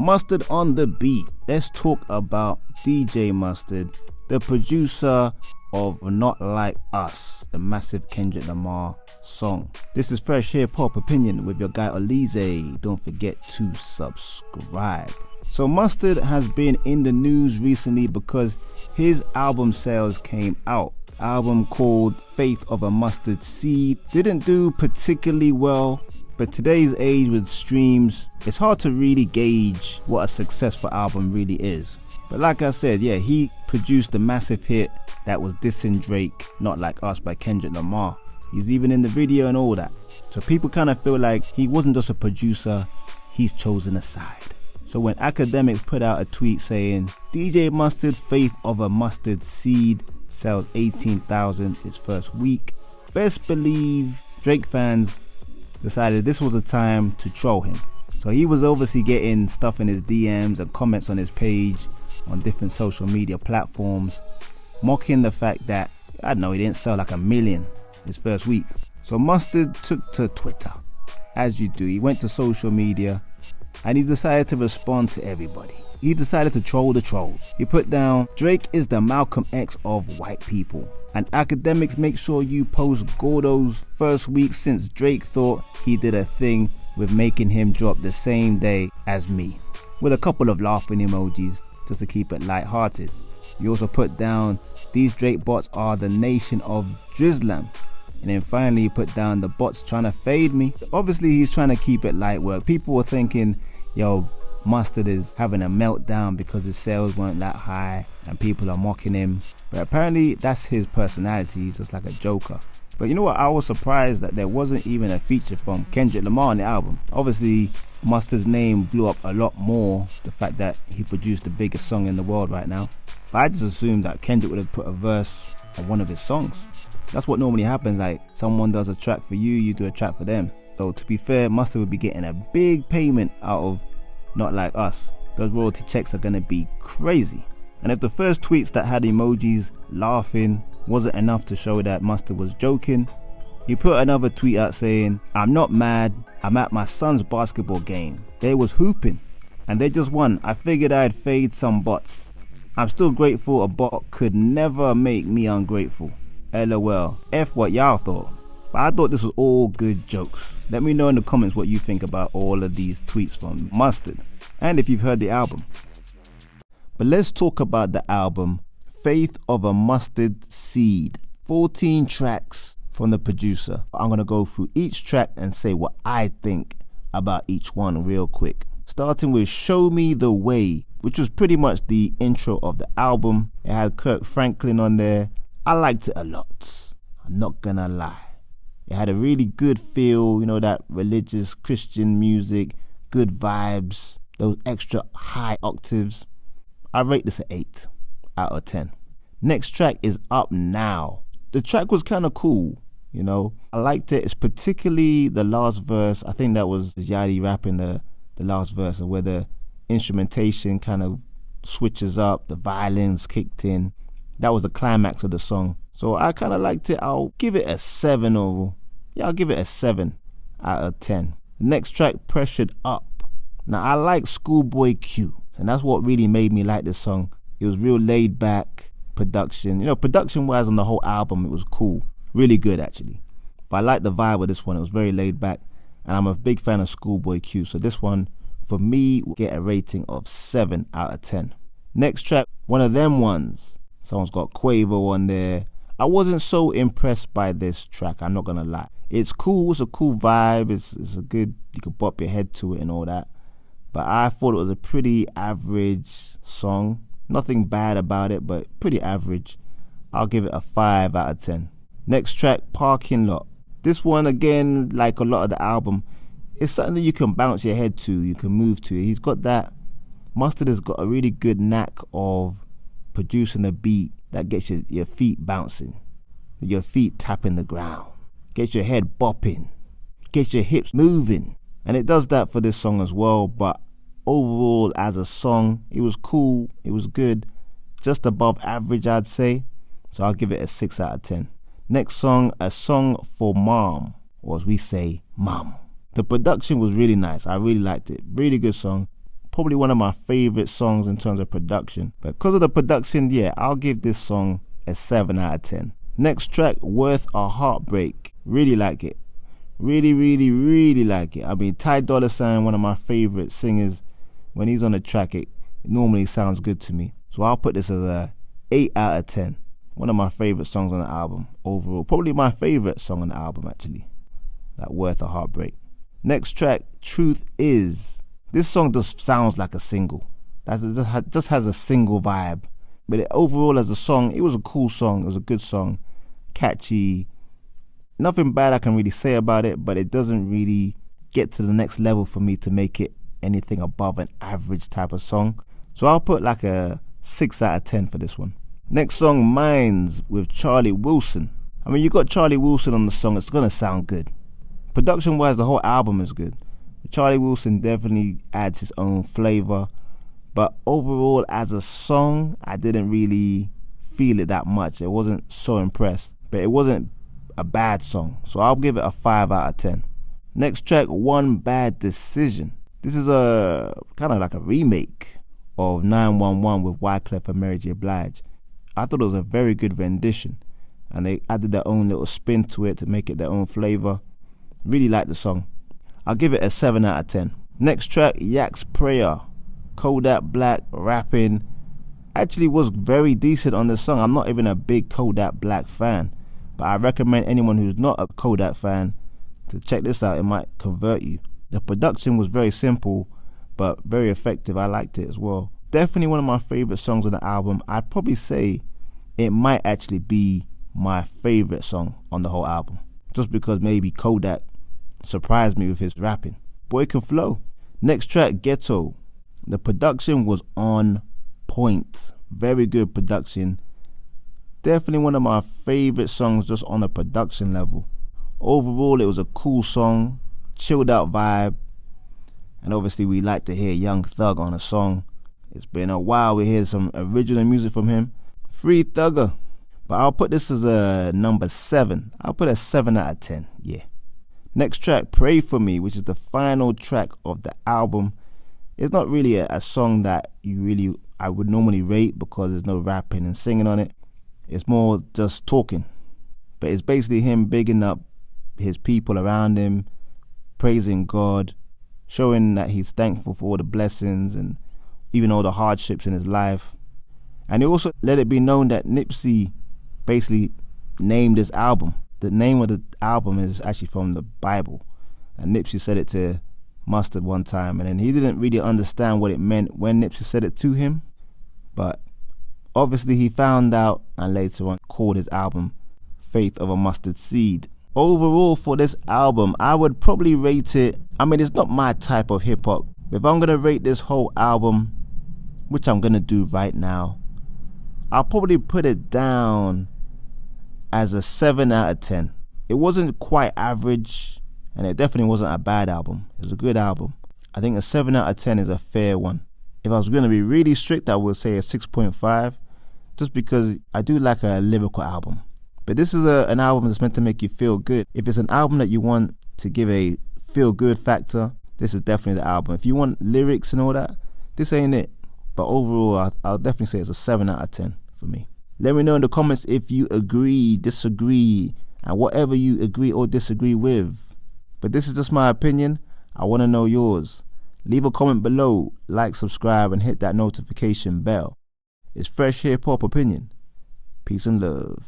Mustard on the beat. Let's talk about DJ Mustard, the producer of Not Like Us, the massive Kendrick Lamar song. This is Fresh Hip Hop Opinion with your guy Olize. Don't forget to subscribe. So Mustard has been in the news recently because his album sales came out. Album called Faith of a Mustard Seed didn't do particularly well, but today's age with streams, it's hard to really gauge what a successful album really is. But like I said, yeah, he produced a massive hit that was dissing Drake, Not Like Us by Kendrick Lamar. He's even in the video and all that. So people kind of feel like he wasn't just a producer, he's chosen a side. So when Academics put out a tweet saying, DJ Mustard, Faith of a Mustard Seed, sells 18,000 its first week, best believe Drake fans decided this was a time to troll him. So he was obviously getting stuff in his DMs and comments on his page on different social media platforms, mocking the fact that, I don't know, he didn't sell like 1 million his first week. So Mustard took to Twitter, as you do. He went to social media and he decided to respond to everybody. He decided to troll the trolls. He put down, Drake is the Malcolm X of white people. And Academics, make sure you post Gordo's first week since Drake thought he did a thing with making him drop the same day as me, with a couple of laughing emojis just to keep it light-hearted. You also put down, these Drake bots are the nation of Drizlam. And then finally he put down, the bots trying to fade me. Obviously he's trying to keep it light work. People were thinking, yo, Mustard is having a meltdown because his sales weren't that high and people are mocking him. But apparently that's his personality. He's just like a joker. But you know what? I was surprised that there wasn't even a feature from Kendrick Lamar on the album. Obviously, Mustard's name blew up a lot more, the fact that he produced the biggest song in the world right now. But I just assumed that Kendrick would have put a verse on one of his songs. That's what normally happens, like someone does a track for you, you do a track for them. So to be fair, Mustard would be getting a big payment out of Not Like Us. Those royalty checks are gonna be crazy. And if the first tweets that had emojis laughing wasn't enough to show that Mustard was joking, he put another tweet out saying, I'm not mad, I'm at my son's basketball game. They was hooping and they just won. I figured I'd fade some bots. I'm still grateful a bot could never make me ungrateful. LOL. F what y'all thought. But I thought this was all good jokes. Let me know in the comments what you think about all of these tweets from Mustard, and if you've heard the album. But let's talk about the album Faith of a Mustard Seed. 14 tracks from the producer. I'm going to go through each track and say what I think about each one real quick. Starting with Show Me the Way, which was pretty much the intro of the album. It had Kirk Franklin on there. I liked it a lot, I'm not gonna lie. It had a really good feel, you know, that religious Christian music, good vibes, those extra high octaves. I rate this an 8 out of 10. Next track is Up Now. The track was kind of cool, you know. I liked it. It's particularly the last verse. I think that was Yachty rapping the last verse, where the instrumentation kind of switches up, the violins kicked in. That was the climax of the song. So I kind of liked it. I'll give it a 7 I'll give it a 7 out of 10. The next track, Pressured Up. Now I like Schoolboy Q, and that's what really made me like this song. It was real laid back production. You know, production wise on the whole album, it was cool. Really good actually. But I like the vibe of this one. It was very laid back, and I'm a big fan of Schoolboy Q. So this one, for me, will get a rating of 7 out of 10. Next track, One of Them Ones. Someone's got Quavo on there. I wasn't so impressed by this track, I'm not gonna lie. It's cool, it's a cool vibe, it's a good, you can bop your head to it and all that. But I thought it was a pretty average song. Nothing bad about it, but pretty average. I'll give it a 5 out of 10. Next track, Parking Lot. This one, again, like a lot of the album, it's something that you can bounce your head to, you can move to. He's got that, Mustard has got a really good knack of producing a beat that gets your feet bouncing, your feet tapping the ground, gets your head bopping, gets your hips moving. And it does that for this song as well. But overall, as a song, it was cool, it was good, just above average, I'd say. So I'll give it a 6 out of 10. Next song, A Song for Mom, or as we say, Mom. The production was really nice. I really liked it. Really good song. Probably one of my favorite songs in terms of production. But because of the production, yeah, I'll give this song a 7 out of 10. Next track, Worth a Heartbreak. Really like it. Really like it. I mean, Ty Dolla $ign, one of my favorite singers. When he's on the track, it normally sounds good to me. So I'll put this as a 8 out of 10. One of my favorite songs on the album overall. Probably my favorite song on the album, actually. That Worth a Heartbreak. Next track, Truth Is. This song just sounds like a single. That just has a single vibe. But overall as a song, it was a cool song. It was a good song. Catchy. Nothing bad I can really say about it, but it doesn't really get to the next level for me to make it anything above an average type of song. So I'll put like a 6 out of 10 for this one. Next song, Minds with Charlie Wilson. I mean, you got Charlie Wilson on the song, it's gonna sound good. Production wise, the whole album is good. Charlie Wilson definitely adds his own flavor, but overall as a song, I didn't really feel it that much. I wasn't so impressed, but it wasn't a bad song, so I'll give it a 5 out of 10. Next track, One Bad Decision. This is a kind of like a remake of 911 with Wyclef and Mary J. Blige. I thought it was a very good rendition, and they added their own little spin to it to make it their own flavor. Really like the song. I'll give it a 7 out of 10. Next track, Yak's Prayer. Kodak Black rapping. Actually was very decent on this song. I'm not even a big Kodak Black fan, but I recommend anyone who's not a Kodak fan to check this out. It might convert you. The production was very simple, but very effective. I liked it as well. Definitely one of my favorite songs on the album. I'd probably say it might actually be my favorite song on the whole album, just because maybe Kodak surprised me with his rapping. Boy can flow. Next track, Ghetto. The production was on point. Very good production. Definitely one of my favorite songs just on a production level. Overall, it was a cool song, chilled out vibe, and obviously we like to hear Young Thug on a song. It's been a while we hear some original music from him. Free Thugger. But I'll put this as a number 7. I'll put a 7 out of 10, yeah. Next track, Pray For Me, which is the final track of the album. It's not really a song that I would normally rate because there's no rapping and singing on it. It's more just talking. But it's basically him bigging up his people around him, praising God, showing that he's thankful for all the blessings and even all the hardships in his life. And he also let it be known that Nipsey basically named this album. The name of the album is actually from the Bible. And Nipsey said it to Mustard one time, and then he didn't really understand what it meant when Nipsey said it to him. But obviously he found out and later on called his album Faith of a Mustard Seed. Overall for this album, I would probably rate it, I mean, it's not my type of hip hop. If I'm going to rate this whole album, which I'm going to do right now, I'll probably put it down as a 7 out of 10. It wasn't quite average, and it definitely wasn't a bad album. It was a good album. I think a 7 out of 10 is a fair one. If I was going to be really strict, I would say a 6.5, just because I do like a lyrical album. But this is an album that's meant to make you feel good. If it's an album that you want to give a feel good factor, this is definitely the album. If you want lyrics and all that, this ain't it. But overall, I'll definitely say it's a 7 out of 10 for me. Let me know in the comments if you agree, disagree, and whatever you agree or disagree with. But this is just my opinion. I want to know yours. Leave a comment below, like, subscribe, and hit that notification bell. It's Fresh Hip Hop Opinion. Peace and love.